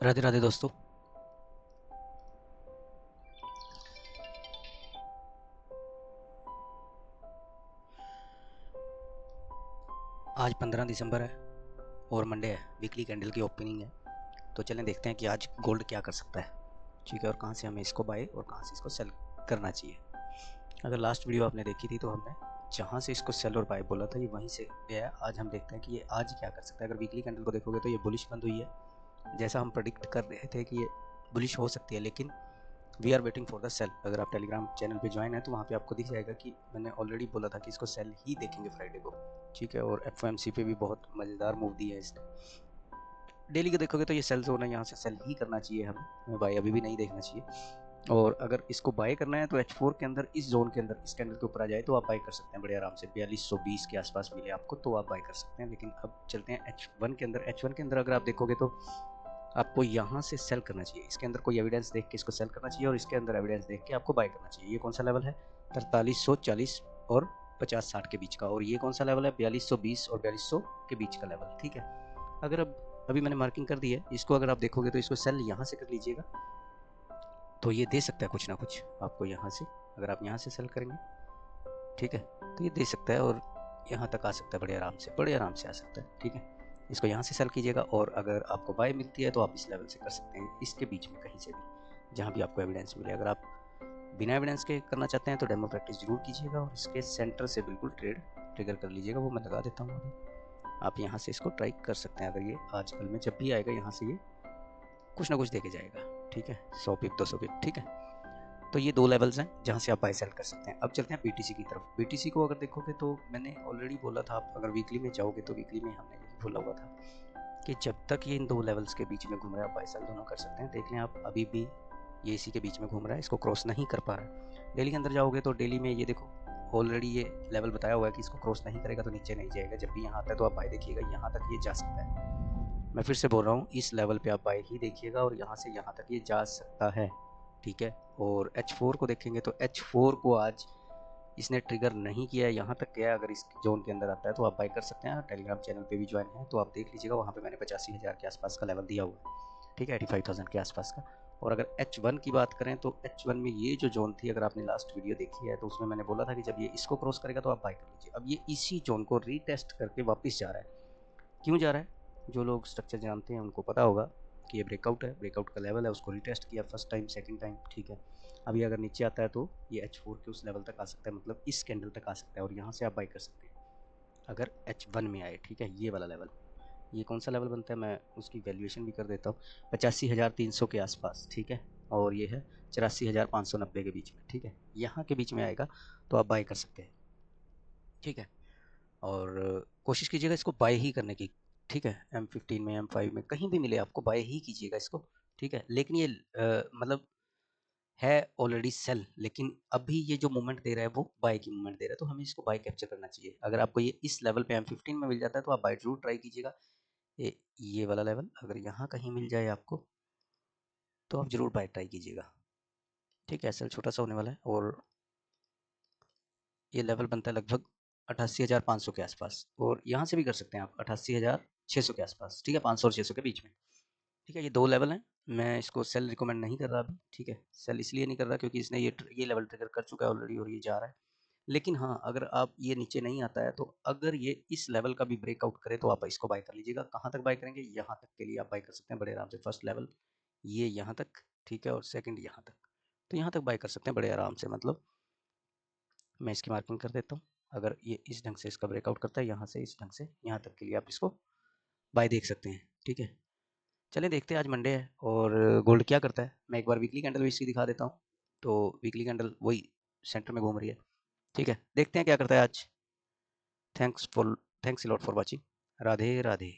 राधे राधे दोस्तों। आज 15 दिसंबर है और मंडे है, वीकली कैंडल की ओपनिंग है। तो चलें देखते हैं कि आज गोल्ड क्या कर सकता है, ठीक है, और कहाँ से हमें इसको बाय और कहाँ से इसको सेल करना चाहिए। अगर लास्ट वीडियो आपने देखी थी तो हमने जहाँ से इसको सेल और बाय बोला था ये वहीं से गया है। आज हम देखते हैं कि ये आज क्या कर सकता है। अगर वीकली कैंडल को देखोगे तो ये बुलिश बंद हुई है, जैसा हम प्रेडिक्ट कर रहे थे कि ये बुलिश हो सकती है, लेकिन we are waiting for the sale. अगर आप टेलीग्राम चैनल पे ज्वाइन है तो वहाँ पे आपको दिख जाएगा कि मैंने ऑलरेडी बोला था कि इसको सेल ही देखेंगे फ्राइडे को, ठीक है। और एफ पे भी बहुत मज़ेदार मूव दी है इसने। डेली के देखोगे तो ये सेल्स होना, यहाँ से सेल ही करना चाहिए हमें बाय अभी भी नहीं देखना चाहिए। और अगर इसको बाय करना है तो H4 के अंदर, इस जोन के अंदर, इस कैंडल के ऊपर आ जाए तो आप बाय कर सकते हैं बड़े आराम से। 4220 के आसपास मिले आपको तो आप बाय कर सकते हैं। लेकिन अब चलते हैं H1 के अंदर। H1 के अंदर अगर आप देखोगे तो आपको यहाँ से सेल करना चाहिए। इसके अंदर कोई एविडेंस देख के इसको सेल करना चाहिए और इसके अंदर एविडेंस देख के आपको बाय करना चाहिए। ये कौन सा लेवल है? 4340 और 50-60 के बीच का। और ये कौन सा लेवल है? 4220 और 4200 के बीच का लेवल, ठीक है। अगर अब अभी मैंने मार्किंग कर दी है इसको, अगर आप देखोगे तो इसको सेल यहाँ से कर लीजिएगा तो ये दे सकता है कुछ ना कुछ आपको यहाँ से। अगर आप यहाँ से सेल करेंगे, ठीक है, तो ये दे सकता है और यहाँ तक आ सकता है, बड़े आराम से आ सकता है, ठीक है। इसको यहाँ से सेल कीजिएगा और अगर आपको बाय मिलती है तो आप इस लेवल से कर सकते हैं, इसके बीच में कहीं से भी, जहाँ भी आपको एविडेंस मिले। अगर आप बिना एविडेंस के करना चाहते हैं तो डेमो प्रैक्टिस जरूर कीजिएगा और इसके सेंटर से बिल्कुल ट्रेड ट्रिगर कर लीजिएगा। वो मैं लगा देता हूँ अभी, आप यहाँ से इसको ट्राई कर सकते हैं। अगर ये आजकल में जब भी आएगा यहाँ से ये कुछ ना कुछ दे के जाएगा, ठीक है, 100 पिप 200 पिप, ठीक है। तो ये दो लेवल्स हैं जहाँ से आप बाय सेल कर सकते हैं। अब चलते हैं बीटीसी की तरफ। बीटीसी को अगर देखोगे तो मैंने ऑलरेडी बोला था, आप अगर वीकली में जाओगे तो वीकली में हमने यही बोला हुआ था कि जब तक ये इन दो लेवल्स के बीच में घूम रहा है आप बाय सेल दोनों कर सकते हैं। देख लें आप, अभी भी ये इसी के बीच में घूम रहा है, इसको क्रॉस नहीं कर पा रहा है। डेली के अंदर जाओगे तो डेली में ये देखो ऑलरेडी ये लेवल बताया हुआ है कि इसको क्रॉस नहीं करेगा तो नीचे नहीं जाएगा। जब भी यहाँ आता है तो आप बाय देखिएगा, यहाँ तक ये जा सकता है। मैं फिर से बोल रहा हूँ, इस लेवल पे आप बाय ही देखिएगा और यहाँ से यहाँ तक ये जा सकता है, ठीक है। और H4 को देखेंगे तो H4 को आज इसने ट्रिगर नहीं किया है, यहाँ तक गया। अगर इस जोन के अंदर आता है तो आप बाय कर सकते हैं। टेलीग्राम चैनल पे भी ज्वाइन है तो आप देख लीजिएगा, वहाँ पे मैंने 85,000 के आसपास का लेवल दिया हुआ है, ठीक है, 85,000 के आसपास का। और अगर H1 की बात करें तो H1 में ये जो जोन थी, अगर आपने लास्ट वीडियो देखी है तो उसमें मैंने बोला था कि जब ये इसको क्रॉस करेगा तो आप बाय कर लीजिए। अब ये इसी जोन को रीटेस्ट करके वापस जा रहा है। क्यों जा रहा है? जो लोग स्ट्रक्चर जानते हैं उनको पता होगा कि ये ब्रेकआउट है, ब्रेकआउट का लेवल है, उसको रिटेस्ट किया फर्स्ट टाइम, सेकंड टाइम, ठीक है। अभी अगर नीचे आता है तो ये H4 के उस लेवल तक आ सकता है, मतलब इस कैंडल तक आ सकता है और यहाँ से आप बाई कर सकते हैं अगर H1 में आए, ठीक है। ये वाला लेवल, ये कौन सा लेवल बनता है, मैं उसकी वैल्यूएशन भी कर देता हूँ, 85,300 के आसपास, ठीक है। और ये है 84,590 के बीच में, ठीक है। यहाँ के बीच में आएगा तो आप बाई कर सकते हैं, ठीक है। और कोशिश कीजिएगा इसको बाय ही करने की, ठीक है। M15 में, M5 में, कहीं भी मिले आपको बाय ही कीजिएगा इसको, ठीक है। लेकिन ये मतलब है ऑलरेडी सेल, लेकिन अभी ये जो मूवमेंट दे रहा है वो बाय की मूवमेंट दे रहा है, तो हमें इसको बाय कैप्चर करना चाहिए। अगर आपको ये इस लेवल पे M15 में मिल जाता है तो आप बाय जरूर ट्राई कीजिएगा। ये वाला लेवल अगर यहाँ कहीं मिल जाए आपको तो आप जरूर बाय ट्राई कीजिएगा, ठीक है। सेल छोटा सा होने वाला है और ये लेवल बनता है लगभग 88,500 के आसपास, और यहाँ से भी कर सकते हैं आप 88,600 के आसपास, ठीक है, 500 और 600 के बीच में, ठीक है। ये दो लेवल हैं, मैं इसको सेल रिकमेंड नहीं कर रहा अभी, ठीक है। सेल इसलिए नहीं कर रहा क्योंकि इसने ये लेवल ट्रिगर कर चुका है ऑलरेडी और ये जा रहा है। लेकिन हाँ, अगर आप ये नीचे नहीं आता है तो अगर ये इस लेवल का भी ब्रेकआउट करे तो आप इसको बाय कर लीजिएगा। कहाँ तक बाय करेंगे? यहाँ तक के लिए आप बाय कर सकते हैं बड़े आराम से। फर्स्ट लेवल ये यहाँ तक, ठीक है, और सेकंड यहाँ तक, तो यहाँ तक बाय कर सकते हैं बड़े आराम से। मतलब मैं इसकी मार्किंग कर देता हूँ। अगर ये इस ढंग से इसका ब्रेकआउट करता है यहाँ से, इस ढंग से यहाँ तक के लिए आप इसको बाय देख सकते हैं, ठीक है। चलिए देखते हैं, आज मंडे है और गोल्ड क्या करता है। मैं एक बार वीकली कैंडल भी इसकी दिखा देता हूँ। तो वीकली कैंडल वही सेंटर में घूम रही है, ठीक है। देखते हैं क्या करता है आज। Thanks lot for watching. Radhe Radhe.